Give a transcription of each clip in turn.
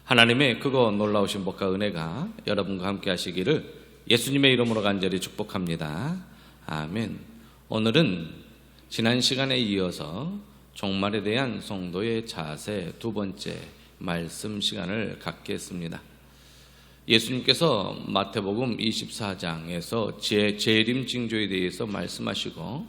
하나님의 크고 놀라우신 복과 은혜가 여러분과 함께 하시기를 예수님의 이름으로 간절히 축복합니다. 아멘. 오늘은 지난 시간에 이어서 종말에 대한 성도의 자세 두 번째 말씀 시간을 갖겠습니다. 예수님께서 마태복음 24장에서 재림 징조에 대해서 말씀하시고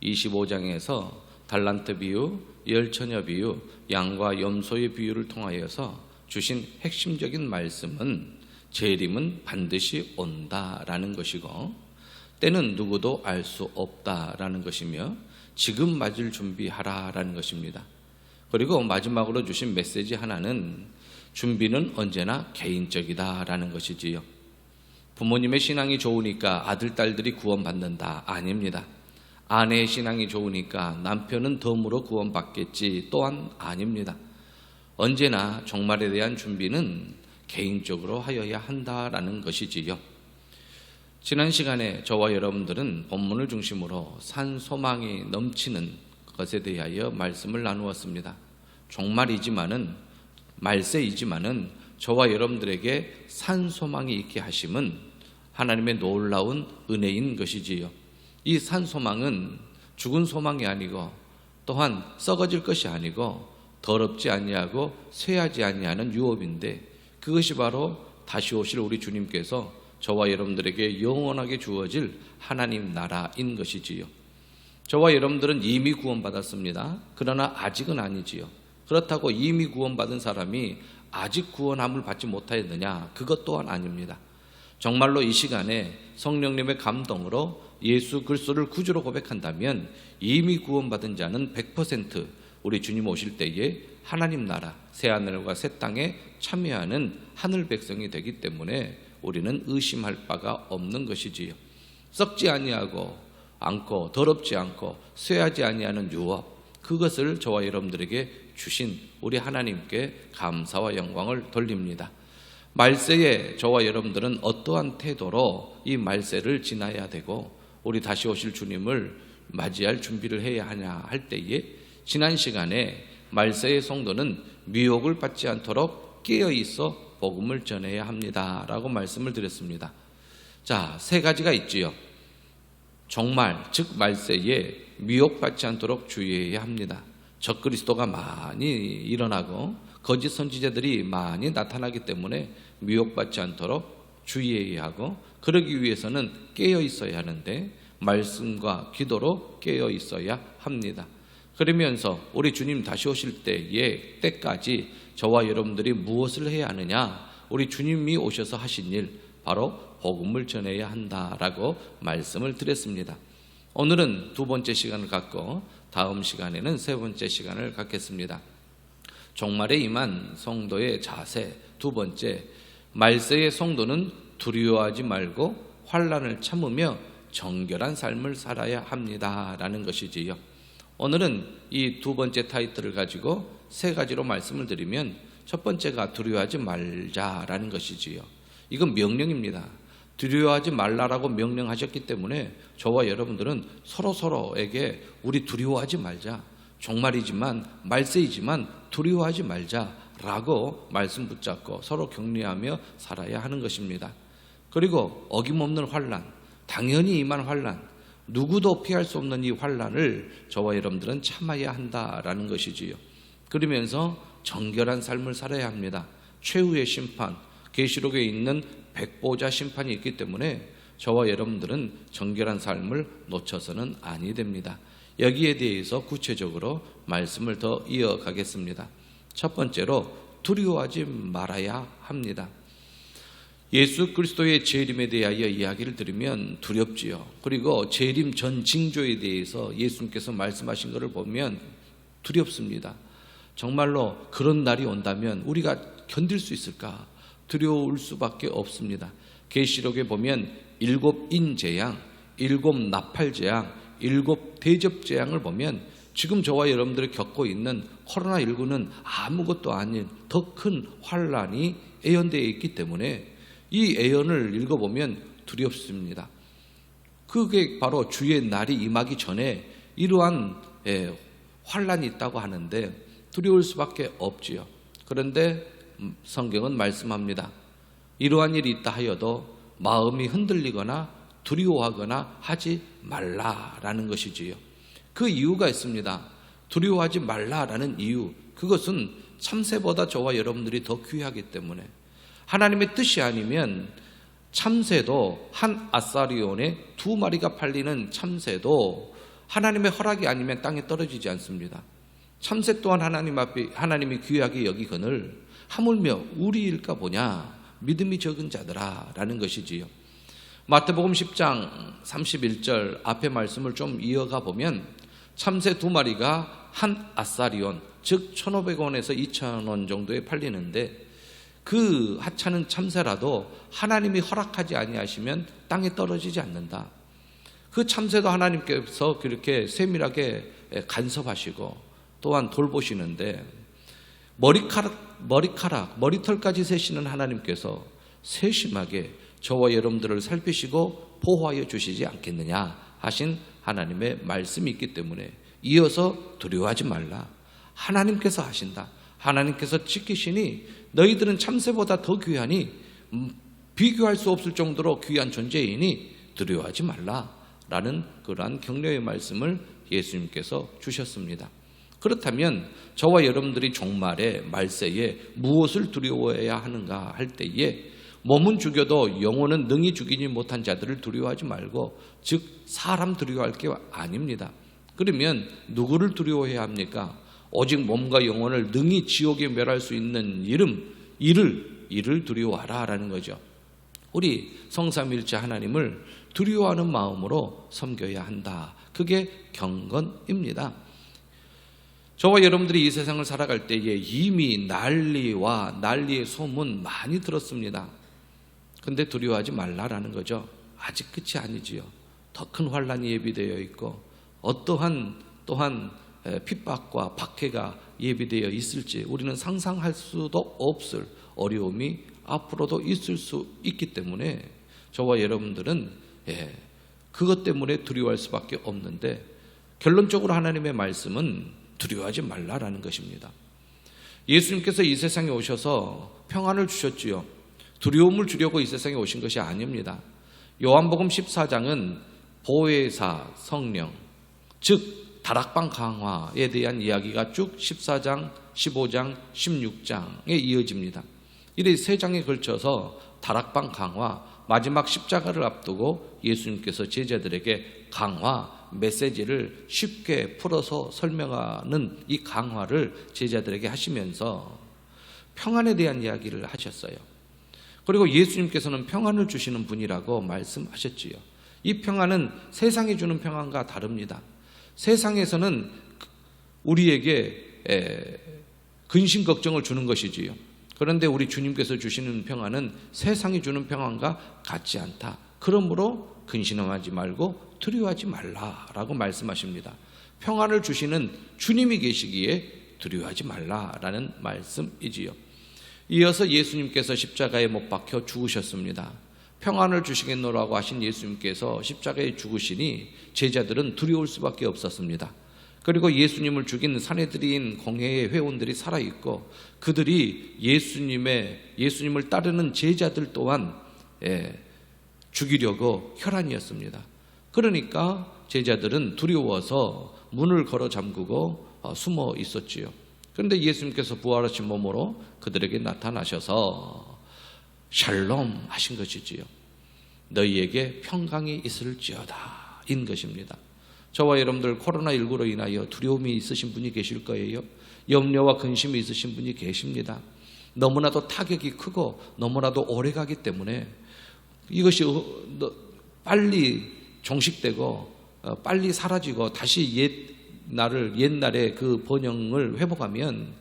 25장에서 달란트 비유, 열처녀 비유, 양과 염소의 비유를 통하여서 주신 핵심적인 말씀은 재림은 반드시 온다라는 것이고 때는 누구도 알 수 없다라는 것이며 지금 맞을 준비하라라는 것입니다. 그리고 마지막으로 주신 메시지 하나는 준비는 언제나 개인적이다라는 것이지요. 부모님의 신앙이 좋으니까 아들, 딸들이 구원받는다. 아닙니다. 아내의 신앙이 좋으니까 남편은 덤으로 구원받겠지 또한 아닙니다. 언제나 종말에 대한 준비는 개인적으로 하여야 한다라는 것이지요. 지난 시간에 저와 여러분들은 본문을 중심으로 산 소망이 넘치는 것에 대하여 말씀을 나누었습니다. 종말이지만은 말세이지만은 저와 여러분들에게 산 소망이 있게 하심은 하나님의 놀라운 은혜인 것이지요. 이 산 소망은 죽은 소망이 아니고 또한 썩어질 것이 아니고 더럽지 아니하고 쇠하지 아니하는 유업인데 그것이 바로 다시 오실 우리 주님께서 저와 여러분들에게 영원하게 주어질 하나님 나라인 것이지요. 저와 여러분들은 이미 구원받았습니다. 그러나 아직은 아니지요. 그렇다고 이미 구원받은 사람이 아직 구원함을 받지 못하였느냐? 그것 또한 아닙니다. 정말로 이 시간에 성령님의 감동으로 예수 그리스도를 구주로 고백한다면 이미 구원받은 자는 100% 우리 주님 오실 때에 하나님 나라 새하늘과 새 땅에 참여하는 하늘 백성이 되기 때문에 우리는 의심할 바가 없는 것이지요. 썩지 아니하고 않고 더럽지 않고 쇠하지 아니하는 유업, 그것을 저와 여러분들에게 주신 우리 하나님께 감사와 영광을 돌립니다. 말세에 저와 여러분들은 어떠한 태도로 이 말세를 지나야 되고 우리 다시 오실 주님을 맞이할 준비를 해야 하냐 할 때에 지난 시간에 말세의 성도는 미혹을 받지 않도록 깨어있어 복음을 전해야 합니다 라고 말씀을 드렸습니다. 자, 세 가지가 있지요. 종말, 즉 말세에 미혹받지 않도록 주의해야 합니다. 적그리스도가 많이 일어나고 거짓 선지자들이 많이 나타나기 때문에 미혹받지 않도록 주의해야 하고 그러기 위해서는 깨어 있어야 하는데 말씀과 기도로 깨어 있어야 합니다. 그러면서 우리 주님 다시 오실 때까지 저와 여러분들이 무엇을 해야 하느냐? 우리 주님이 오셔서 하신 일 바로 복음을 전해야 한다라고 말씀을 드렸습니다. 오늘은 두 번째 시간을 갖고 다음 시간에는 세 번째 시간을 갖겠습니다. 종말에 임한 성도의 자세 두 번째, 말세의 성도는 두려워하지 말고 환난을 참으며 정결한 삶을 살아야 합니다라는 것이지요. 오늘은 이 두 번째 타이틀을 가지고 세 가지로 말씀을 드리면 첫 번째가 두려워하지 말자라는 것이지요. 이건 명령입니다. 두려워하지 말라라고 명령하셨기 때문에 저와 여러분들은 서로에게 우리 두려워하지 말자. 종말이지만 말세이지만 두려워하지 말자라고 말씀 붙잡고 서로 격려하며 살아야 하는 것입니다. 그리고 어김없는 환난, 당연히 임한 환난, 누구도 피할 수 없는 이 환난을 저와 여러분들은 참아야 한다라는 것이지요. 그러면서 정결한 삶을 살아야 합니다. 최후의 심판, 계시록에 있는 백보자 심판이 있기 때문에 저와 여러분들은 정결한 삶을 놓쳐서는 아니 됩니다. 여기에 대해서 구체적으로 말씀을 더 이어가겠습니다. 첫 번째로 두려워하지 말아야 합니다. 예수 그리스도의 재림에 대하여 이야기를 들으면 두렵지요. 그리고 재림 전 징조에 대해서 예수님께서 말씀하신 것을 보면 두렵습니다. 정말로 그런 날이 온다면 우리가 견딜 수 있을까? 두려울 수밖에 없습니다. 계시록에 보면 7인 재앙, 7 나팔 재앙, 7 대접 재앙을 보면 지금 저와 여러분들이 겪고 있는 코로나19는 아무것도 아닌 더 큰 환란이 예언되어 있기 때문에 이 예언을 읽어보면 두렵습니다. 그게 바로 주의 날이 임하기 전에 이러한 환란이 있다고 하는데 두려울 수밖에 없지요. 그런데 성경은 말씀합니다. 이러한 일이 있다 하여도 마음이 흔들리거나 두려워하거나 하지 말라라는 것이지요. 그 이유가 있습니다. 두려워하지 말라라는 이유, 그것은 참새보다 저와 여러분들이 더 귀하기 때문에, 하나님의 뜻이 아니면 참새도, 한 아사리온에 2마리가 팔리는 참새도 하나님의 허락이 아니면 땅에 떨어지지 않습니다. 참새 또한 하나님 앞에 하나님이 귀하게 여기거늘 하물며 우리일까 보냐, 믿음이 적은 자들아 라는 것이지요. 마태복음 10장 31절 앞에 말씀을 좀 이어가 보면 참새 2마리가 한 아사리온, 즉 1,500원에서 2,000원 정도에 팔리는데, 그 하찮은 참새라도 하나님이 허락하지 아니하시면 땅에 떨어지지 않는다. 그 참새도 하나님께서 그렇게 세밀하게 간섭하시고 또한 돌보시는데, 머리털까지 세시는 하나님께서 세심하게 저와 여러분들을 살피시고 보호하여 주시지 않겠느냐 하신 하나님의 말씀이 있기 때문에 이어서 두려워하지 말라. 하나님께서 하신다. 하나님께서 지키시니 너희들은 참새보다 더 귀하니, 비교할 수 없을 정도로 귀한 존재이니 두려워하지 말라라는 그러한 격려의 말씀을 예수님께서 주셨습니다. 그렇다면 저와 여러분들이 종말에 말세에 무엇을 두려워해야 하는가 할 때에, 몸은 죽여도 영혼은 능히 죽이지 못한 자들을 두려워하지 말고, 즉 사람 두려워할 게 아닙니다. 그러면 누구를 두려워해야 합니까? 오직 몸과 영혼을 능히 지옥에 멸할 수 있는 이를 두려워하라 라는 거죠. 우리 성삼일체 하나님을 두려워하는 마음으로 섬겨야 한다. 그게 경건입니다. 저와 여러분들이 이 세상을 살아갈 때에 이미 난리의 소문 많이 들었습니다. 근데 두려워하지 말라라는 거죠. 아직 끝이 아니지요. 더 큰 환란이 예비되어 있고, 어떠한 또한 핍박과 박해가 예비되어 있을지 우리는 상상할 수도 없을 어려움이 앞으로도 있을 수 있기 때문에 저와 여러분들은 그것 때문에 두려워할 수밖에 없는데, 결론적으로 하나님의 말씀은 두려워하지 말라라는 것입니다. 예수님께서 이 세상에 오셔서 평안을 주셨지요. 두려움을 주려고 이 세상에 오신 것이 아닙니다. 요한복음 14장은 보혜사 성령, 즉 다락방 강화에 대한 이야기가 쭉 14장, 15장, 16장에 이어집니다. 이래 3장에 걸쳐서 다락방 강화, 마지막 십자가를 앞두고 예수님께서 제자들에게 강화, 메시지를 쉽게 풀어서 설명하는 이 강화를 제자들에게 하시면서 평안에 대한 이야기를 하셨어요. 그리고 예수님께서는 평안을 주시는 분이라고 말씀하셨지요. 이 평안은 세상이 주는 평안과 다릅니다. 세상에서는 우리에게 근심 걱정을 주는 것이지요. 그런데 우리 주님께서 주시는 평안은 세상이 주는 평안과 같지 않다. 그러므로 근심하지 말고 두려워하지 말라라고 말씀하십니다. 평안을 주시는 주님이 계시기에 두려워하지 말라라는 말씀이지요. 이어서 예수님께서 십자가에 못 박혀 죽으셨습니다. 평안을 주시겠노라고 하신 예수님께서 십자가에 죽으시니 제자들은 두려울 수밖에 없었습니다. 그리고 예수님을 죽인 사내들인 공회의 회원들이 살아있고, 그들이 예수님을 따르는 제자들 또한 죽이려고 혈안이었습니다. 그러니까 제자들은 두려워서 문을 걸어 잠그고 숨어 있었지요. 그런데 예수님께서 부활하신 몸으로 그들에게 나타나셔서 샬롬 하신 것이지요. 너희에게 평강이 있을지어다 인 것입니다. 저와 여러분들 코로나19로 인하여 두려움이 있으신 분이 계실 거예요. 염려와 근심이 있으신 분이 계십니다. 너무나도 타격이 크고 너무나도 오래가기 때문에 이것이 빨리 종식되고 빨리 사라지고 다시 옛날의 그 번영을 회복하면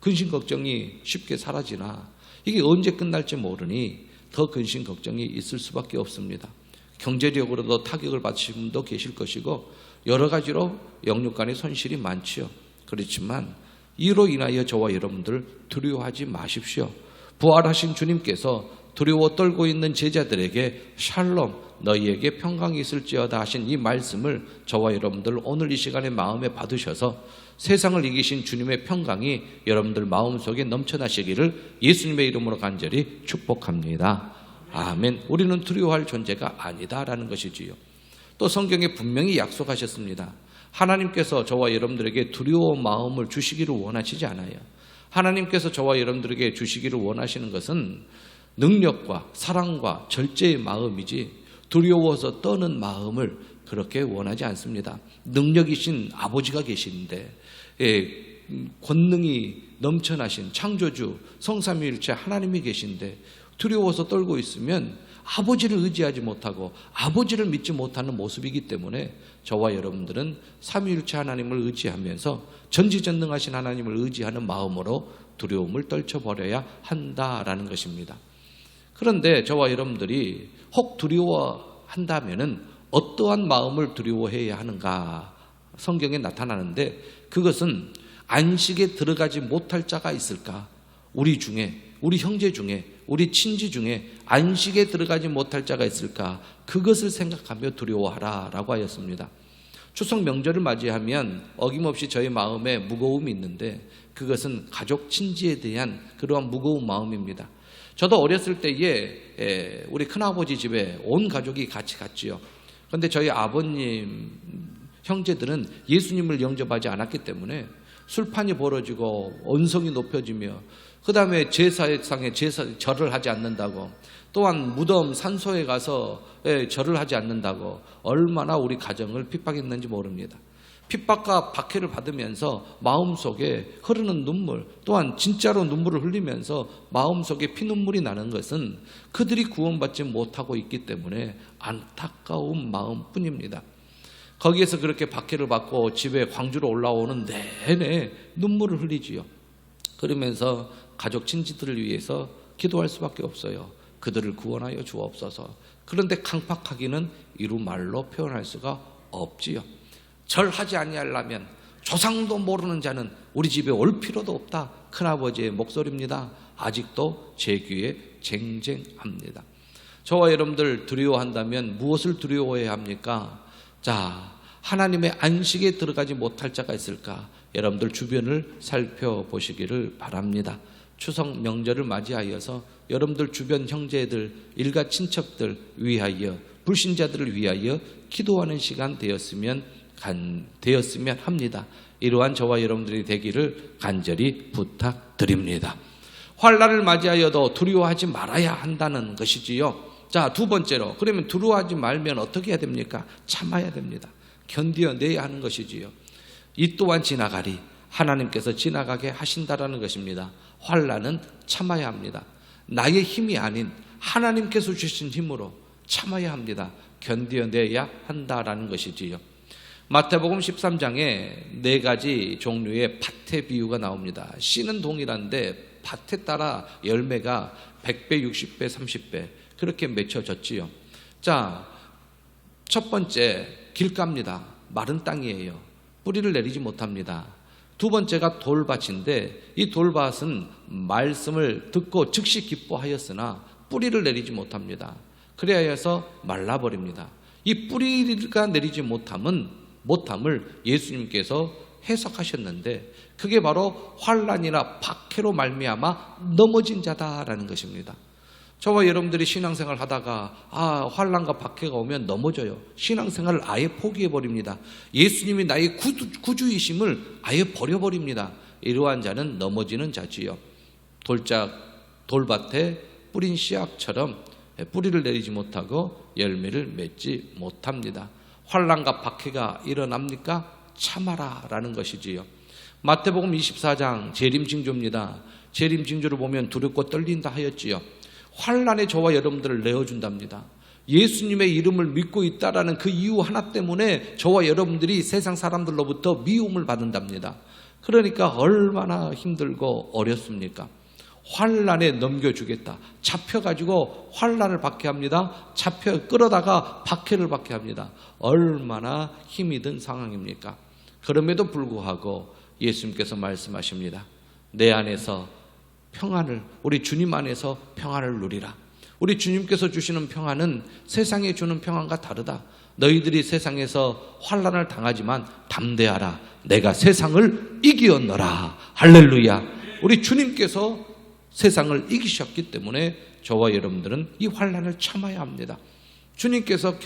근심 걱정이 쉽게 사라지나 이게 언제 끝날지 모르니 더 근심 걱정이 있을 수밖에 없습니다. 경제력으로도 타격을 받으신 분도 계실 것이고 여러 가지로 영육 간의 손실이 많지요. 그렇지만 이로 인하여 저와 여러분들 두려워하지 마십시오. 부활하신 주님께서 두려워 떨고 있는 제자들에게 샬롬 너희에게 평강이 있을지어다 하신 이 말씀을 저와 여러분들 오늘 이 시간에 마음에 받으셔서 세상을 이기신 주님의 평강이 여러분들 마음속에 넘쳐나시기를 예수님의 이름으로 간절히 축복합니다. 아멘. 우리는 두려워할 존재가 아니다라는 것이지요. 또 성경에 분명히 약속하셨습니다. 하나님께서 저와 여러분들에게 두려운 마음을 주시기를 원하시지 않아요. 하나님께서 저와 여러분들에게 주시기를 원하시는 것은 능력과 사랑과 절제의 마음이지 두려워서 떠는 마음을 그렇게 원하지 않습니다. 능력이신 아버지가 계시는데 권능이 넘쳐나신 창조주 성삼위일체 하나님이 계신데 두려워서 떨고 있으면 아버지를 의지하지 못하고 아버지를 믿지 못하는 모습이기 때문에 저와 여러분들은 삼위일체 하나님을 의지하면서 전지전능하신 하나님을 의지하는 마음으로 두려움을 떨쳐버려야 한다라는 것입니다. 그런데 저와 여러분들이 혹 두려워한다면은 어떠한 마음을 두려워해야 하는가 성경에 나타나는데 그것은 안식에 들어가지 못할 자가 있을까? 우리 중에, 우리 형제 중에, 우리 친지 중에 안식에 들어가지 못할 자가 있을까? 그것을 생각하며 두려워하라 라고 하였습니다. 추석 명절을 맞이하면 어김없이 저희 마음에 무거움이 있는데 그것은 가족 친지에 대한 그러한 무거운 마음입니다. 저도 어렸을 때에 우리 큰아버지 집에 온 가족이 같이 갔지요. 그런데 저희 아버님 형제들은 예수님을 영접하지 않았기 때문에 술판이 벌어지고 언성이 높여지며 그 다음에 제사상에 절을 하지 않는다고 또한 무덤 산소에 가서 절을 하지 않는다고 얼마나 우리 가정을 핍박했는지 모릅니다. 핍박과 박해를 받으면서 마음속에 흐르는 눈물 또한 진짜로 눈물을 흘리면서 마음속에 피눈물이 나는 것은 그들이 구원받지 못하고 있기 때문에 안타까운 마음뿐입니다. 거기에서 그렇게 박해를 받고 집에 광주로 올라오는 내내 눈물을 흘리지요. 그러면서 가족 친지들을 위해서 기도할 수밖에 없어요. 그들을 구원하여 주옵소서. 그런데 강팍하기는 이루 말로 표현할 수가 없지요. 절하지 아니하려면 조상도 모르는 자는 우리 집에 올 필요도 없다. 큰아버지의 목소리입니다. 아직도 제 귀에 쟁쟁합니다. 저와 여러분들 두려워한다면 무엇을 두려워해야 합니까? 자, 하나님의 안식에 들어가지 못할 자가 있을까? 여러분들 주변을 살펴보시기를 바랍니다. 추석 명절을 맞이하여서 여러분들 주변 형제들, 일가 친척들 위하여 불신자들을 위하여 기도하는 시간 되었으면 합니다. 이러한 저와 여러분들이 되기를 간절히 부탁드립니다. 환난을 맞이하여도 두려워하지 말아야 한다는 것이지요. 자, 두 번째로 그러면 두려워하지 말면 어떻게 해야 됩니까? 참아야 됩니다. 견뎌내야 하는 것이지요. 이 또한 지나가리. 하나님께서 지나가게 하신다라는 것입니다. 환난은 참아야 합니다. 나의 힘이 아닌 하나님께서 주신 힘으로 참아야 합니다. 견뎌내야 한다라는 것이지요. 마태복음 13장에 4가지 종류의 밭의 비유가 나옵니다. 씨는 동일한데 밭에 따라 열매가 100배, 60배, 30배 그렇게 맺혀졌지요. 자, 첫 번째 길가입니다. 마른 땅이에요. 뿌리를 내리지 못합니다. 두 번째가 돌밭인데 이 돌밭은 말씀을 듣고 즉시 기뻐하였으나 뿌리를 내리지 못합니다. 그래야 해서 말라버립니다. 이 뿌리가 내리지 못함을 예수님께서 해석하셨는데 그게 바로 환난이나 박해로 말미암아 넘어진 자다라는 것입니다. 저와 여러분들이 신앙생활 하다가 환난과 박해가 오면 넘어져요. 신앙생활을 아예 포기해버립니다. 예수님이 나의 구주이심을 아예 버려버립니다. 이러한 자는 넘어지는 자지요. 돌밭에 뿌린 씨앗처럼 뿌리를 내리지 못하고 열매를 맺지 못합니다. 환난과 박해가 일어납니까? 참아라 라는 것이지요. 마태복음 24장 재림징조입니다. 재림징조를 보면 두렵고 떨린다 하였지요. 환난에 저와 여러분들을 내어준답니다. 예수님의 이름을 믿고 있다라는 그 이유 하나 때문에 저와 여러분들이 세상 사람들로부터 미움을 받는답니다. 그러니까 얼마나 힘들고 어렵습니까? 환난에 넘겨주겠다. 잡혀가지고 환난을 받게 합니다. 잡혀 끌어다가 박해를 받게 합니다. 얼마나 힘이 든 상황입니까? 그럼에도 불구하고 예수님께서 말씀하십니다. 내 안에서 평안을, 우리 주님 안에서 평안을 누리라. 우리 주님께서 주시는 평안은 세상에 주는 평안과 다르다. 너희들이 세상에서 환난을 당하지만 담대하라. 내가 세상을 이기었노라. 할렐루야. 우리 주님께서 세상을 이기셨기 때문에 저와 여러분들은 이 환난을 참아야 합니다. 주님께서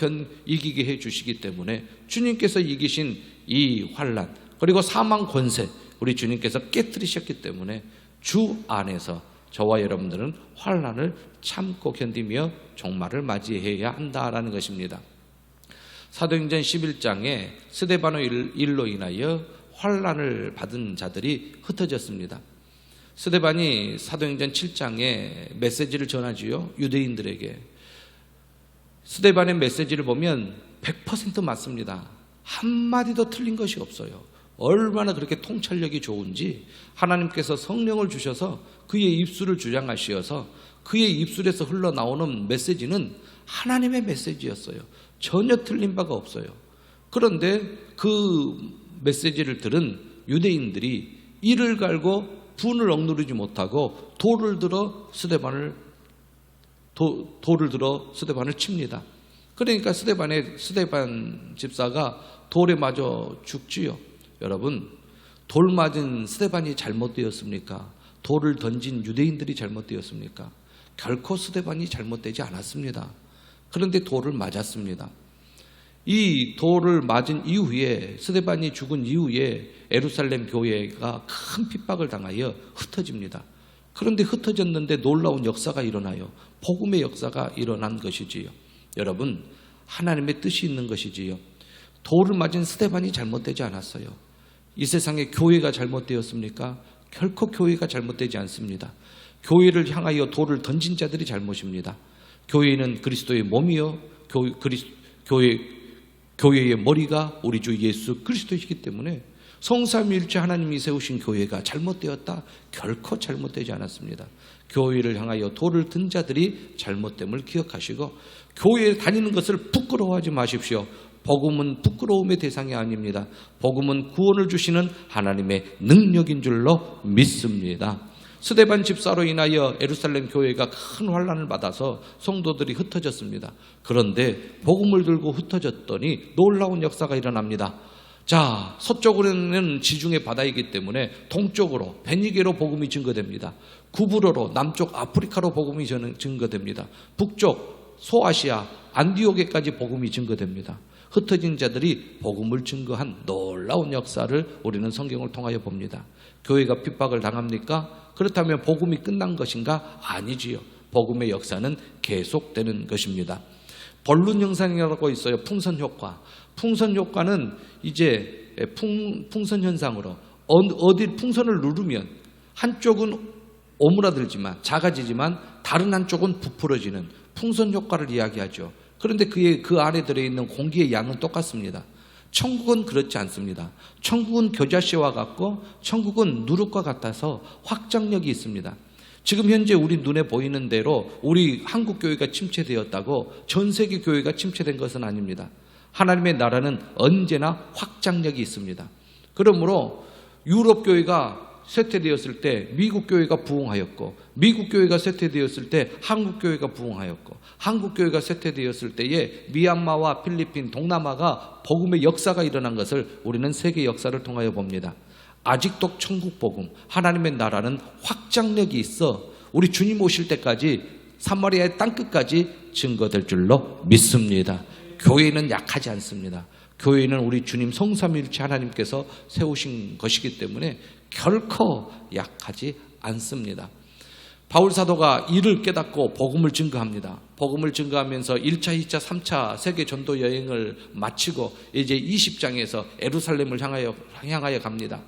이기게 해주시기 때문에 주님께서 이기신 이 환난, 그리고 사망 권세, 우리 주님께서 깨뜨리셨기 때문에 주 안에서 저와 여러분들은 환난을 참고 견디며 종말을 맞이해야 한다라는 것입니다. 사도행전 11장에 스데반의 일로 인하여 환난을 받은 자들이 흩어졌습니다. 스데반이 사도행전 7장에 메시지를 전하지요. 유대인들에게. 스데반의 메시지를 보면 100% 맞습니다. 한마디도 틀린 것이 없어요. 얼마나 그렇게 통찰력이 좋은지 하나님께서 성령을 주셔서 그의 입술을 주장하시어서 그의 입술에서 흘러나오는 메시지는 하나님의 메시지였어요. 전혀 틀린 바가 없어요. 그런데 그 메시지를 들은 유대인들이 이를 갈고 분을 억누르지 못하고 돌을 들어 스데반을 칩니다. 그러니까 스데반 집사가 돌에 맞아 죽지요. 여러분, 돌 맞은 스데반이 잘못되었습니까? 돌을 던진 유대인들이 잘못되었습니까? 결코 스데반이 잘못되지 않았습니다. 그런데 돌을 맞았습니다. 이 돌을 맞은 이후에, 스데반이 죽은 이후에 예루살렘 교회가 큰 핍박을 당하여 흩어집니다. 그런데 흩어졌는데 놀라운 역사가 일어나요. 복음의 역사가 일어난 것이지요. 여러분, 하나님의 뜻이 있는 것이지요. 돌을 맞은 스데반이 잘못되지 않았어요. 이 세상에 교회가 잘못되었습니까? 결코 교회가 잘못되지 않습니다. 교회를 향하여 돌을 던진 자들이 잘못입니다. 교회는 그리스도의 몸이요, 교회의 머리가 우리 주 예수 그리스도이기 때문에 성삼위일체 하나님이 세우신 교회가 잘못되었다? 결코 잘못되지 않았습니다. 교회를 향하여 돌을 든 자들이 잘못됨을 기억하시고 교회에 다니는 것을 부끄러워하지 마십시오. 복음은 부끄러움의 대상이 아닙니다. 복음은 구원을 주시는 하나님의 능력인 줄로 믿습니다. 스데반 집사로 인하여 예루살렘 교회가 큰 환난을 받아서 성도들이 흩어졌습니다. 그런데 복음을 들고 흩어졌더니 놀라운 역사가 일어납니다. 자, 서쪽으로는 지중해 바다이기 때문에 동쪽으로 베니게로 복음이 증거됩니다. 구브로로 남쪽 아프리카로 복음이 증거됩니다. 북쪽 소아시아 안디오게까지 복음이 증거됩니다. 흩어진 자들이 복음을 증거한 놀라운 역사를 우리는 성경을 통하여 봅니다. 교회가 핍박을 당합니까? 그렇다면 복음이 끝난 것인가? 아니지요. 복음의 역사는 계속되는 것입니다. 벌룬 현상이라고 있어요. 풍선 효과. 풍선 효과는 이제 풍선 현상으로 어디 풍선을 누르면 한쪽은 오므라들지만 작아지지만 다른 한쪽은 부풀어지는 풍선 효과를 이야기하죠. 그런데 그 안에 들어있는 공기의 양은 똑같습니다. 천국은 그렇지 않습니다. 천국은 겨자씨와 같고 천국은 누룩과 같아서 확장력이 있습니다. 지금 현재 우리 눈에 보이는 대로 우리 한국 교회가 침체되었다고 전 세계 교회가 침체된 것은 아닙니다. 하나님의 나라는 언제나 확장력이 있습니다. 그러므로 유럽 교회가 쇠퇴되었을 때 미국 교회가 부흥하였고, 미국 교회가 쇠퇴되었을 때 한국 교회가 부흥하였고, 한국 교회가 쇠퇴되었을 때에 미얀마와 필리핀, 동남아가 복음의 역사가 일어난 것을 우리는 세계 역사를 통하여 봅니다. 아직도 천국 복음, 하나님의 나라는 확장력이 있어 우리 주님 오실 때까지 사마리아의 땅끝까지 증거될 줄로 믿습니다. 교회는 약하지 않습니다. 교회는 우리 주님 성삼위일체 하나님께서 세우신 것이기 때문에 결코 약하지 않습니다. 바울 사도가 이를 깨닫고 복음을 증거합니다. 복음을 증거하면서 1차, 2차, 3차 세계 전도 여행을 마치고 이제 20장에서 예루살렘을 향하여 갑니다.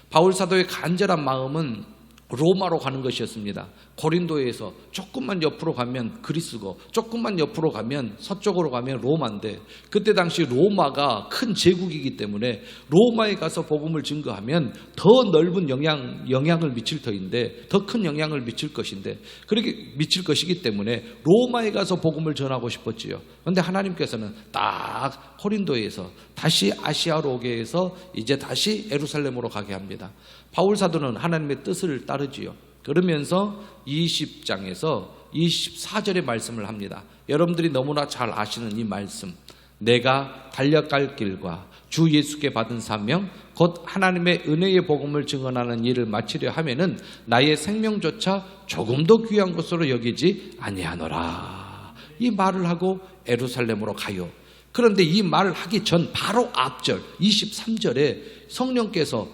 바울 사도의 간절한 마음은 로마로 가는 것이었습니다. 고린도에서 조금만 옆으로 가면 그리스고 조금만 옆으로 가면 서쪽으로 가면 로마인데, 그때 당시 로마가 큰 제국이기 때문에 로마에 가서 복음을 증거하면 더 넓은 영향을 미칠 터인데, 더 큰 영향을 미칠 것인데, 그렇게 미칠 것이기 때문에 로마에 가서 복음을 전하고 싶었지요. 그런데 하나님께서는 딱 고린도에서 다시 아시아로 오게 해서 이제 다시 예루살렘으로 가게 합니다. 바울 사도는 하나님의 뜻을 따르지요. 그러면서 20장에서 24절의 말씀을 합니다. 여러분들이 너무나 잘 아시는 이 말씀, 내가 달려갈 길과 주 예수께 받은 사명 곧 하나님의 은혜의 복음을 증언하는 일을 마치려 하면은 나의 생명조차 조금도 귀한 것으로 여기지 아니하노라. 이 말을 하고 예루살렘으로 가요. 그런데 이 말을 하기 전 바로 앞절 23절에 성령께서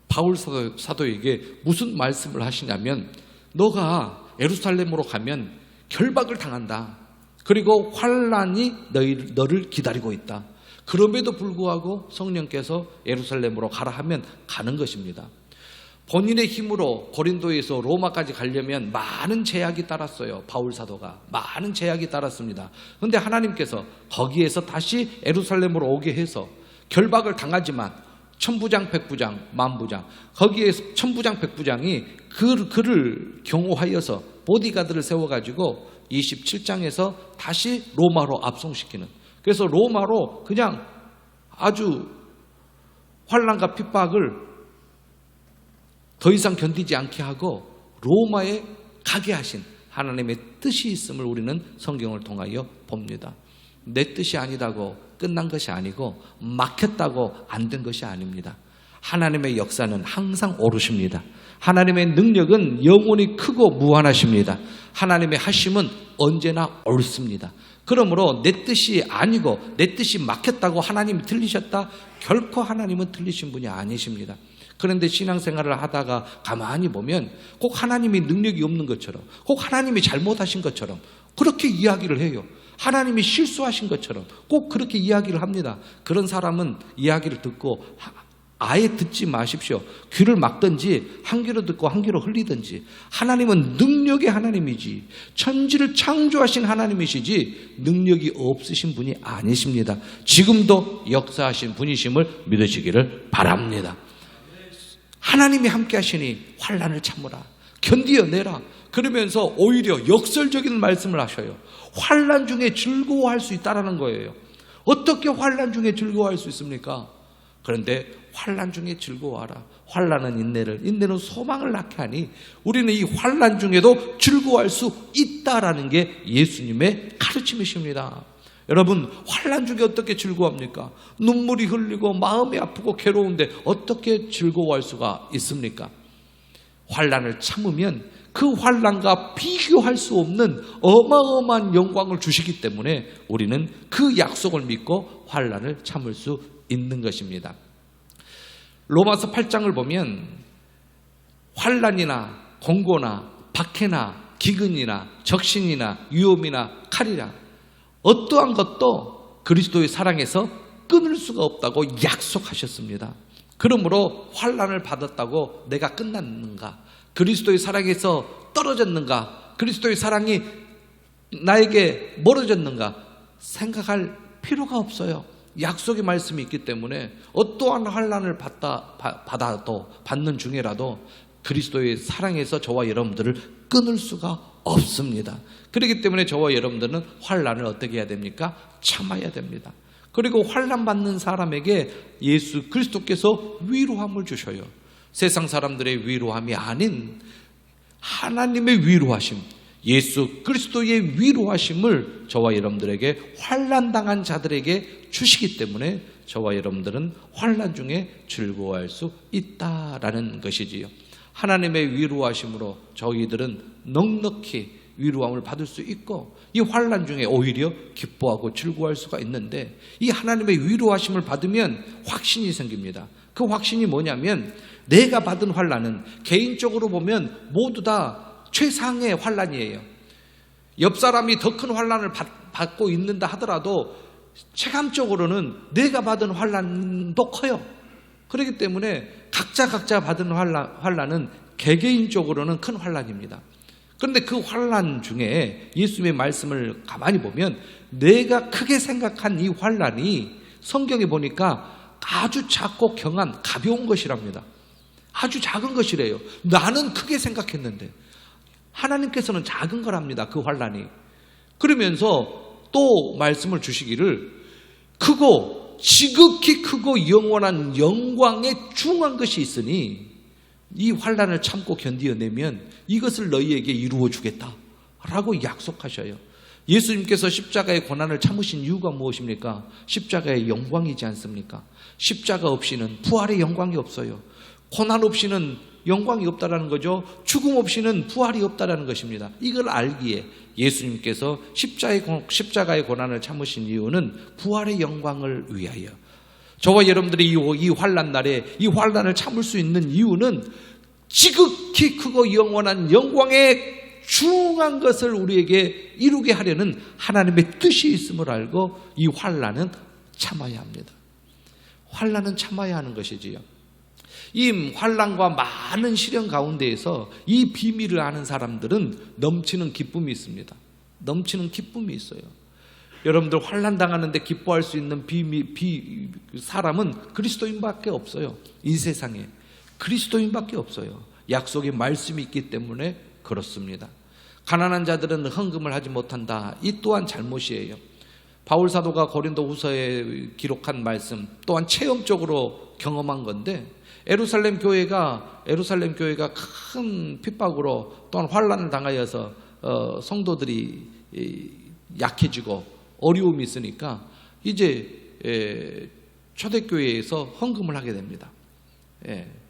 바울 사도에게 무슨 말씀을 하시냐면, 너가 예루살렘으로 가면 결박을 당한다. 그리고 환란이 너를 기다리고 있다. 그럼에도 불구하고 성령께서 예루살렘으로 가라 하면 가는 것입니다. 본인의 힘으로 고린도에서 로마까지 가려면 많은 제약이 따랐어요. 바울 사도가 많은 제약이 따랐습니다. 그런데 하나님께서 거기에서 다시 예루살렘으로 오게 해서 결박을 당하지만 천부장, 백부장, 만부장, 거기에서 천부장, 백부장이 그를 경호하여서 보디가드를 세워가지고 27장에서 다시 로마로 압송시키는, 그래서 로마로 그냥 아주 환난과 핍박을 더 이상 견디지 않게 하고 로마에 가게 하신 하나님의 뜻이 있음을 우리는 성경을 통하여 봅니다. 내 뜻이 아니다고 끝난 것이 아니고 막혔다고 안 된 것이 아닙니다. 하나님의 역사는 항상 오르십니다. 하나님의 능력은 영원히 크고 무한하십니다. 하나님의 하심은 언제나 옳습니다. 그러므로 내 뜻이 아니고 내 뜻이 막혔다고 하나님이 틀리셨다? 결코 하나님은 틀리신 분이 아니십니다. 그런데 신앙생활을 하다가 가만히 보면 꼭 하나님이 능력이 없는 것처럼, 꼭 하나님이 잘못하신 것처럼 그렇게 이야기를 해요. 하나님이 실수하신 것처럼 꼭 그렇게 이야기를 합니다. 그런 사람은 이야기를 듣고 아예 듣지 마십시오. 귀를 막든지 한 귀로 듣고 한 귀로 흘리든지. 하나님은 능력의 하나님이지 천지를 창조하신 하나님이시지 능력이 없으신 분이 아니십니다. 지금도 역사하신 분이심을 믿으시기를 바랍니다. 하나님이 함께 하시니 환난을 참으라, 견디어내라. 그러면서 오히려 역설적인 말씀을 하셔요. 환난 중에 즐거워할 수 있다라는 거예요. 어떻게 환난 중에 즐거워할 수 있습니까? 그런데 환난 중에 즐거워하라. 환난은 인내를, 인내는 소망을 낳게 하니 우리는 이 환난 중에도 즐거워할 수 있다라는 게 예수님의 가르침이십니다. 여러분, 환난 중에 어떻게 즐거워합니까? 눈물이 흘리고 마음이 아프고 괴로운데 어떻게 즐거워할 수가 있습니까? 환난을 참으면 그 환난과 비교할 수 없는 어마어마한 영광을 주시기 때문에 우리는 그 약속을 믿고 환난을 참을 수 있는 것입니다. 로마서 8장을 보면 환난이나 공고나 박해나 기근이나 적신이나 위험이나 칼이나 어떠한 것도 그리스도의 사랑에서 끊을 수가 없다고 약속하셨습니다. 그러므로 환난을 받았다고 내가 끝났는가? 그리스도의 사랑에서 떨어졌는가? 그리스도의 사랑이 나에게 멀어졌는가? 생각할 필요가 없어요. 약속의 말씀이 있기 때문에 어떠한 환난을 받는 중에라도 그리스도의 사랑에서 저와 여러분들을 끊을 수가 없습니다. 그렇기 때문에 저와 여러분들은 환난을 어떻게 해야 됩니까? 참아야 됩니다. 그리고 환난 받는 사람에게 예수 그리스도께서 위로함을 주셔요. 세상 사람들의 위로함이 아닌 하나님의 위로하심, 예수 그리스도의 위로하심을 저와 여러분들에게 환난 당한 자들에게 주시기 때문에 저와 여러분들은 환난 중에 즐거워할 수 있다라는 것이지요. 하나님의 위로하심으로 저희들은 넉넉히 위로함을 받을 수 있고 이 환난 중에 오히려 기뻐하고 즐거워할 수가 있는데, 이 하나님의 위로하심을 받으면 확신이 생깁니다. 그 확신이 뭐냐면 내가 받은 환난은 개인적으로 보면 모두 다 최상의 환난이에요. 옆 사람이 더 큰 환난을 받고 있는다 하더라도 체감적으로는 내가 받은 환난도 커요. 그렇기 때문에 각자 받은 환난은 개개인적으로는 큰 환난입니다. 그런데 그 환난 중에 예수님의 말씀을 가만히 보면 내가 크게 생각한 이 환난이 성경에 보니까 아주 작고 경한 가벼운 것이랍니다. 아주 작은 것이래요. 나는 크게 생각했는데 하나님께서는 작은 거랍니다. 그 환난이. 그러면서 또 말씀을 주시기를 크고 지극히 크고 영원한 영광에 중한 것이 있으니 이 환난을 참고 견디어내면 이것을 너희에게 이루어 주겠다라고 약속하셔요. 예수님께서 십자가의 고난을 참으신 이유가 무엇입니까? 십자가의 영광이지 않습니까? 십자가 없이는 부활의 영광이 없어요. 고난 없이는 영광이 없다라는 거죠. 죽음 없이는 부활이 없다라는 것입니다. 이걸 알기에 예수님께서 십자가의 고난을 참으신 이유는 부활의 영광을 위하여. 저와 여러분들이 이 환난 날에 이 환난을 참을 수 있는 이유는 지극히 크고 영원한 영광의 중요한 것을 우리에게 이루게 하려는 하나님의 뜻이 있음을 알고 이 환난은 참아야 합니다. 환난은 참아야 하는 것이지요. 이 환난과 많은 시련 가운데에서 이 비밀을 아는 사람들은 넘치는 기쁨이 있습니다. 넘치는 기쁨이 있어요. 여러분들 환난 당하는데 기뻐할 수 있는 사람은 그리스도인밖에 없어요. 이 세상에 그리스도인밖에 없어요. 약속의 말씀이 있기 때문에 그렇습니다. 가난한 자들은 헌금을 하지 못한다. 이 또한 잘못이에요. 바울 사도가 고린도 후서에 기록한 말씀 또한 체험적으로 경험한 건데 예루살렘 교회가 큰 핍박으로 또한 환난을 당하여서 성도들이 약해지고 어려움이 있으니까 이제 초대교회에서 헌금을 하게 됩니다.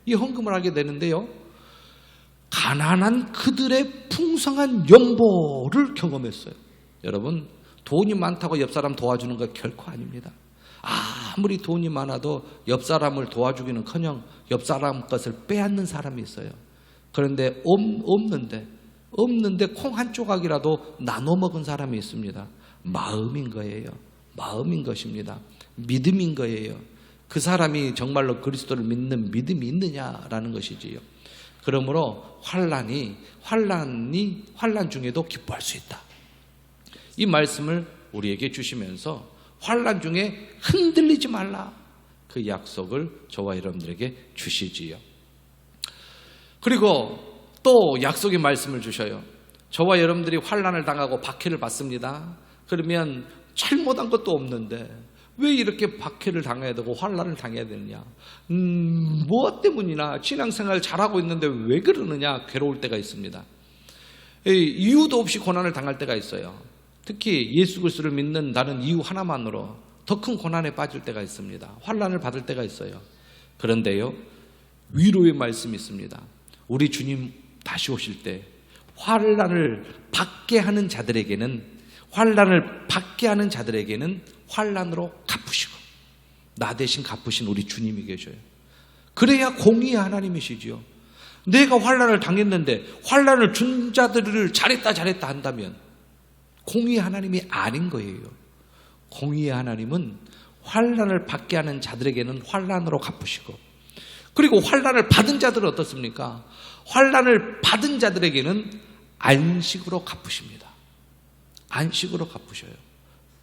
이 헌금을 하게 되는데요, 가난한 그들의 풍성한 연보를 경험했어요. 여러분, 돈이 많다고 옆 사람 도와주는 거 결코 아닙니다. 아무리 돈이 많아도 옆 사람을 도와주기는커녕 옆 사람 것을 빼앗는 사람이 있어요. 그런데 없는데 콩 한 조각이라도 나눠 먹은 사람이 있습니다. 마음인 거예요. 마음인 것입니다. 믿음인 거예요. 그 사람이 정말로 그리스도를 믿는 믿음이 있느냐라는 것이지요. 그러므로 환난 중에도 기뻐할 수 있다. 이 말씀을 우리에게 주시면서 환난 중에 흔들리지 말라, 그 약속을 저와 여러분들에게 주시지요. 그리고 또 약속의 말씀을 주셔요. 저와 여러분들이 환난을 당하고 박해를 받습니다. 그러면 잘못한 것도 없는데 왜 이렇게 박해를 당해야 되고 환난을 당해야 되느냐? 무엇 때문이나 신앙생활 잘하고 있는데 왜 그러느냐? 괴로울 때가 있습니다. 이유도 없이 고난을 당할 때가 있어요. 특히 예수 그리스도를 믿는다는 이유 하나만으로 더 큰 고난에 빠질 때가 있습니다. 환난을 받을 때가 있어요. 그런데요, 위로의 말씀이 있습니다. 우리 주님 다시 오실 때 환난을 받게 하는 자들에게는 환난으로 갚으시고 나 대신 갚으신 우리 주님이 계셔요. 그래야 공의의 하나님이시죠. 내가 환난을 당했는데 환난을 준 자들을 잘했다 한다면 공의의 하나님이 아닌 거예요. 공의의 하나님은 환난을 받게 하는 자들에게는 환난으로 갚으시고, 그리고 환난을 받은 자들은 어떻습니까? 환난을 받은 자들에게는 안식으로 갚으십니다. 안식으로 갚으셔요.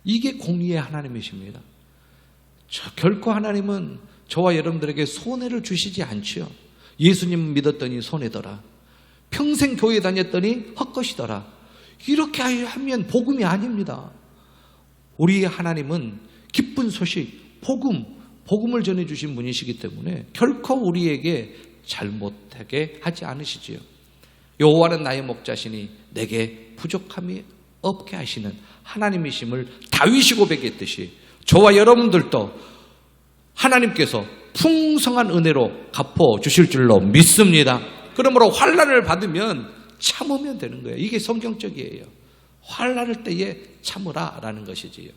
이게 공의의 하나님이십니다. 결코 하나님은 저와 여러분들에게 손해를 주시지 않지요. 예수님 믿었더니 손해더라, 평생 교회 다녔더니 헛것이더라, 이렇게 하면 복음이 아닙니다. 우리 하나님은 기쁜 소식, 복음을 전해주신 분이시기 때문에 결코 우리에게 잘못하게 하지 않으시지요. 여호와는 나의 목자시니 내게 부족함이 없게 하시는 하나님이심을 다윗이 고백했듯이 저와 여러분들도 하나님께서 풍성한 은혜로 갚아주실 줄로 믿습니다. 그러므로 환난을 받으면 참으면 되는 거예요. 이게 성경적이에요. 환난할 때에 참으라라는 것이지요.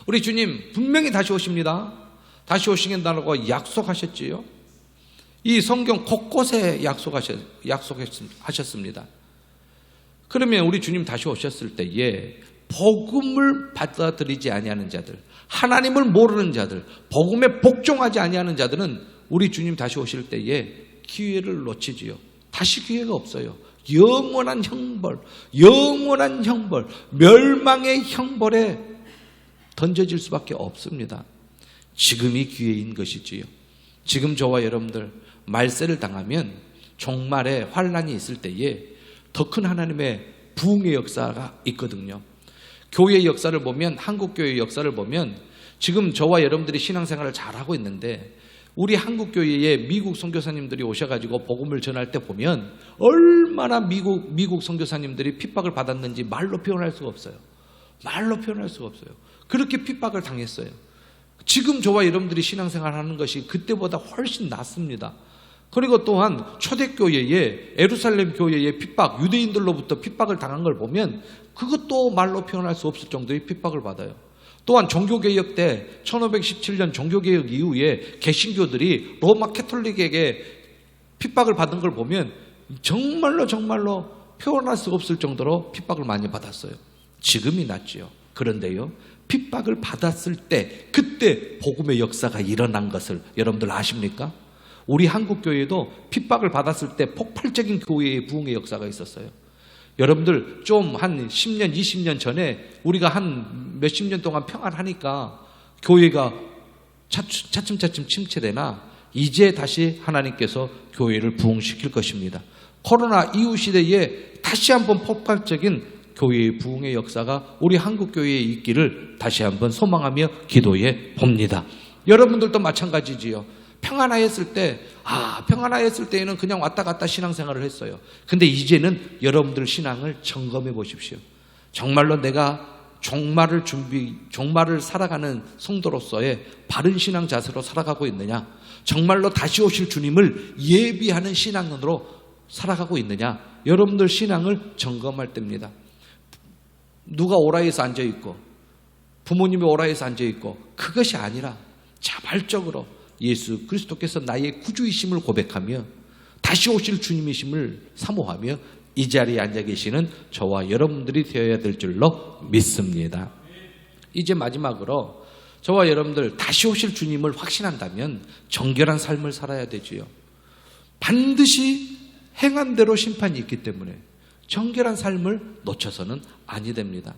우리 주님 분명히 다시 오십니다. 다시 오시겠다고 약속하셨지요. 이 성경 곳곳에 약속하셨습니다. 그러면 우리 주님 다시 오셨을 때에 복음을 받아들이지 아니하는 자들, 하나님을 모르는 자들, 복음에 복종하지 아니하는 자들은 우리 주님 다시 오실 때에 기회를 놓치지요. 다시 기회가 없어요. 영원한 형벌, 멸망의 형벌에 던져질 수밖에 없습니다. 지금이 기회인 것이지요. 지금 저와 여러분들 말세를 당하면 종말에 환난이 있을 때에 더 큰 하나님의 부흥의 역사가 있거든요. 교회의 역사를 보면, 한국교회의 역사를 보면 지금 저와 여러분들이 신앙생활을 잘하고 있는데 우리 한국교회에 미국 선교사님들이 오셔가지고 복음을 전할 때 보면 얼마나 미국 선교사님들이 핍박을 받았는지 말로 표현할 수가 없어요. 말로 표현할 수가 없어요. 그렇게 핍박을 당했어요. 지금 저와 여러분들이 신앙생활 하는 것이 그때보다 훨씬 낫습니다. 그리고 또한 초대교회에 에루살렘 교회의 핍박, 유대인들로부터 핍박을 당한 걸 보면 그것도 말로 표현할 수 없을 정도의 핍박을 받아요. 또한 종교개혁 때 1517년 종교개혁 이후에 개신교들이 로마 캐톨릭에게 핍박을 받은 걸 보면 정말로 표현할 수 없을 정도로 핍박을 많이 받았어요. 지금이 낫지요. 그런데요, 핍박을 받았을 때 그때 복음의 역사가 일어난 것을 여러분들 아십니까? 우리 한국교회도 핍박을 받았을 때 폭발적인 교회의 부흥의 역사가 있었어요. 여러분들 좀 한 10년, 20년 전에 우리가 한 몇십 년 동안 평안하니까 교회가 차츰차츰 침체되나 이제 다시 하나님께서 교회를 부흥시킬 것입니다. 코로나 이후 시대에 다시 한번 폭발적인 교회의 부흥의 역사가 우리 한국교회에 있기를 다시 한번 소망하며 기도해 봅니다. 여러분들도 마찬가지지요. 평안하였을 때에는 그냥 왔다 갔다 신앙생활을 했어요. 근데 이제는 여러분들 신앙을 점검해 보십시오. 정말로 내가 종말을 살아가는 성도로서의 바른 신앙 자세로 살아가고 있느냐? 정말로 다시 오실 주님을 예비하는 신앙으로 살아가고 있느냐? 여러분들 신앙을 점검할 때입니다. 누가 오라에서 앉아있고 부모님이 오라에서 앉아있고 그것이 아니라 자발적으로 예수 그리스도께서 나의 구주이심을 고백하며 다시 오실 주님이심을 사모하며 이 자리에 앉아 계시는 저와 여러분들이 되어야 될 줄로 믿습니다. 이제 마지막으로 저와 여러분들 다시 오실 주님을 확신한다면 정결한 삶을 살아야 되지요. 반드시 행한 대로 심판이 있기 때문에 정결한 삶을 놓쳐서는 아니 됩니다.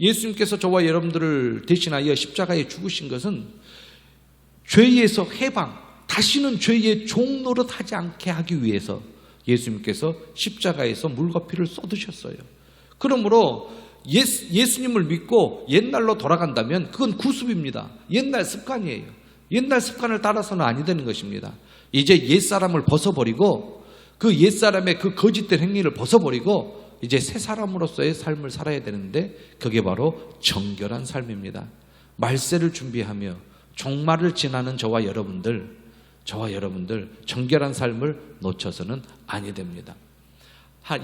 예수님께서 저와 여러분들을 대신하여 십자가에 죽으신 것은 죄에서 해방, 다시는 죄의 종 노릇하지 않게 하기 위해서 예수님께서 십자가에서 물과 피를 쏟으셨어요. 그러므로 예수님을 믿고 옛날로 돌아간다면 그건 구습입니다. 옛날 습관이에요. 옛날 습관을 따라서는 아니 되는 것입니다. 이제 옛사람을 벗어버리고 그 옛사람의 그 거짓된 행위를 벗어버리고 이제 새 사람으로서의 삶을 살아야 되는데 그게 바로 정결한 삶입니다. 말세를 준비하며 종말을 지나는 저와 여러분들 정결한 삶을 놓쳐서는 아니 됩니다.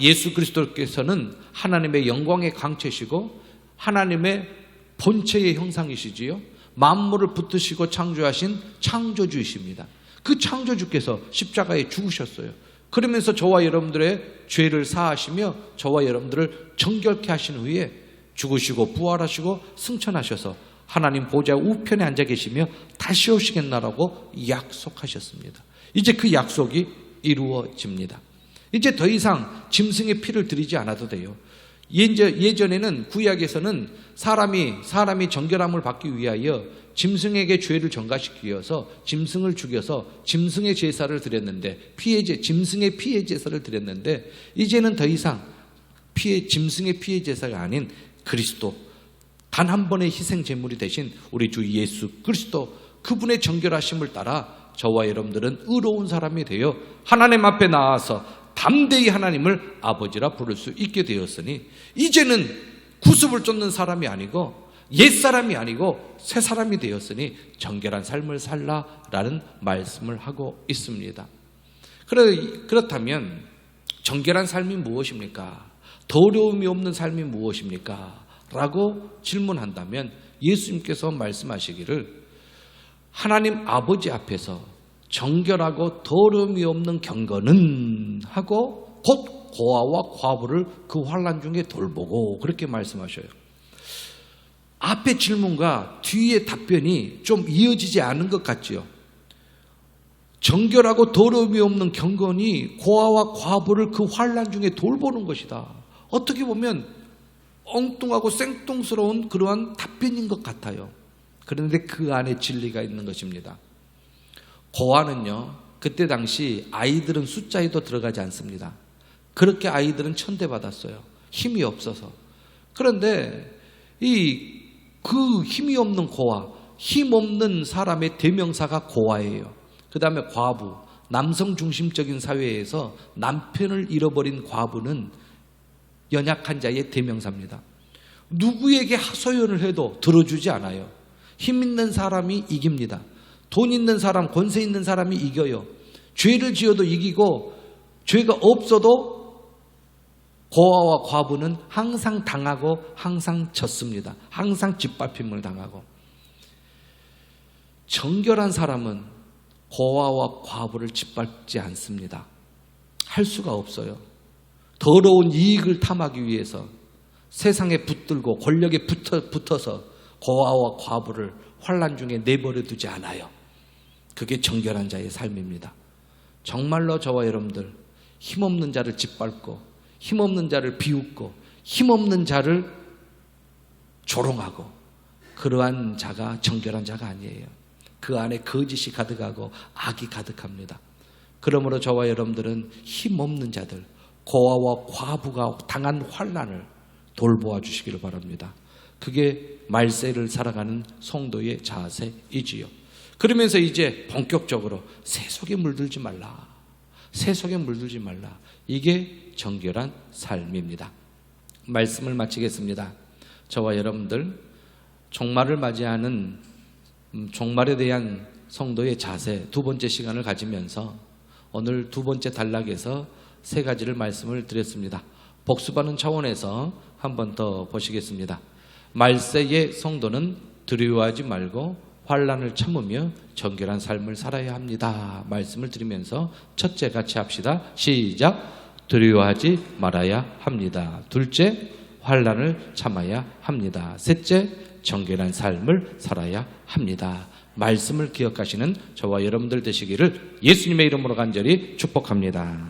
예수 그리스도께서는 하나님의 영광의 광채시고 하나님의 본체의 형상이시지요. 만물을 붙드시고 창조하신 창조주이십니다. 그 창조주께서 십자가에 죽으셨어요. 그러면서 저와 여러분들의 죄를 사하시며 저와 여러분들을 정결케 하신 후에 죽으시고 부활하시고 승천하셔서 하나님 보좌 우편에 앉아 계시며 다시 오시겠나라고 약속하셨습니다. 이제 그 약속이 이루어집니다. 이제 더 이상 짐승의 피를 드리지 않아도 돼요. 예전에는 구약에서는 사람이 정결함을 받기 위하여 짐승에게 죄를 전가시키기 위해서 짐승을 죽여서 짐승의 제사를 드렸는데 짐승의 피해 제사를 드렸는데 이제는 더 이상 짐승의 피해 제사가 아닌 그리스도 단 한 번의 희생 제물이 되신 우리 주 예수 그리스도 그분의 정결하심을 따라 저와 여러분들은 의로운 사람이 되어 하나님 앞에 나와서 담대히 하나님을 아버지라 부를 수 있게 되었으니 이제는 구습을 쫓는 사람이 아니고 옛사람이 아니고 새 사람이 되었으니 정결한 삶을 살라라는 말씀을 하고 있습니다. 그렇다면 정결한 삶이 무엇입니까? 더러움이 없는 삶이 무엇입니까? 라고 질문한다면 예수님께서 말씀하시기를 하나님 아버지 앞에서 정결하고 더러움이 없는 경건은 하고 곧 고아와 과부를 그 환난 중에 돌보고 그렇게 말씀하셔요. 앞의 질문과 뒤의 답변이 좀 이어지지 않은 것 같지요. 정결하고 더러움이 없는 경건이 고아와 과부를 그 환난 중에 돌보는 것이다. 어떻게 보면 엉뚱하고 생뚱스러운 그러한 답변인 것 같아요. 그런데 그 안에 진리가 있는 것입니다. 고아는요, 그때 당시 아이들은 숫자에도 들어가지 않습니다. 그렇게 아이들은 천대받았어요. 힘이 없어서. 그런데 그 힘이 없는 고아, 힘 없는 사람의 대명사가 고아예요. 그 다음에 과부, 남성 중심적인 사회에서 남편을 잃어버린 과부는 연약한 자의 대명사입니다. 누구에게 하소연을 해도 들어주지 않아요. 힘 있는 사람이 이깁니다. 돈 있는 사람, 권세 있는 사람이 이겨요. 죄를 지어도 이기고 죄가 없어도 고아와 과부는 항상 당하고 항상 졌습니다. 항상 짓밟힘을 당하고. 정결한 사람은 고아와 과부를 짓밟지 않습니다. 할 수가 없어요. 더러운 이익을 탐하기 위해서 세상에 붙들고 권력에 붙어서 고아와 과부를 환난 중에 내버려 두지 않아요. 그게 정결한 자의 삶입니다. 정말로 저와 여러분들 힘없는 자를 짓밟고 힘없는 자를 비웃고 힘없는 자를 조롱하고 그러한 자가 정결한 자가 아니에요. 그 안에 거짓이 가득하고 악이 가득합니다. 그러므로 저와 여러분들은 힘없는 자들, 고아와 과부가 당한 환난을 돌보아 주시기를 바랍니다. 그게 말세를 살아가는 성도의 자세이지요. 그러면서 이제 본격적으로 세속에 물들지 말라. 세속에 물들지 말라. 이게 정결한 삶입니다. 말씀을 마치겠습니다. 저와 여러분들 종말을 맞이하는 종말에 대한 성도의 자세 두 번째 시간을 가지면서 오늘 두 번째 단락에서 세 가지를 말씀을 드렸습니다. 복습하는 차원에서 한 번 더 보시겠습니다. 말세의 성도는 두려워하지 말고 환난을 참으며 정결한 삶을 살아야 합니다. 말씀을 드리면서 첫째 같이 합시다. 시작. 두려워하지 말아야 합니다. 둘째, 환난을 참아야 합니다. 셋째, 정결한 삶을 살아야 합니다. 말씀을 기억하시는 저와 여러분들 되시기를 예수님의 이름으로 간절히 축복합니다.